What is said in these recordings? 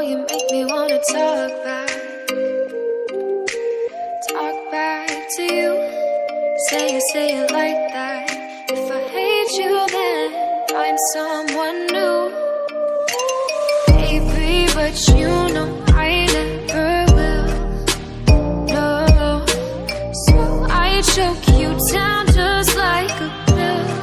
you make me wanna talk back to you. Say it like that. If I hate you, then find someone new. Baby, but you know I never will. No, so I choke you down just like a pill.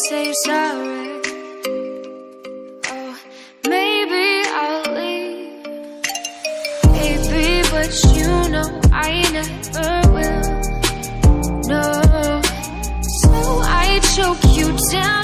Say sorry. Oh, maybe I'll leave. Baby, but you know I never will. No, so I choke you down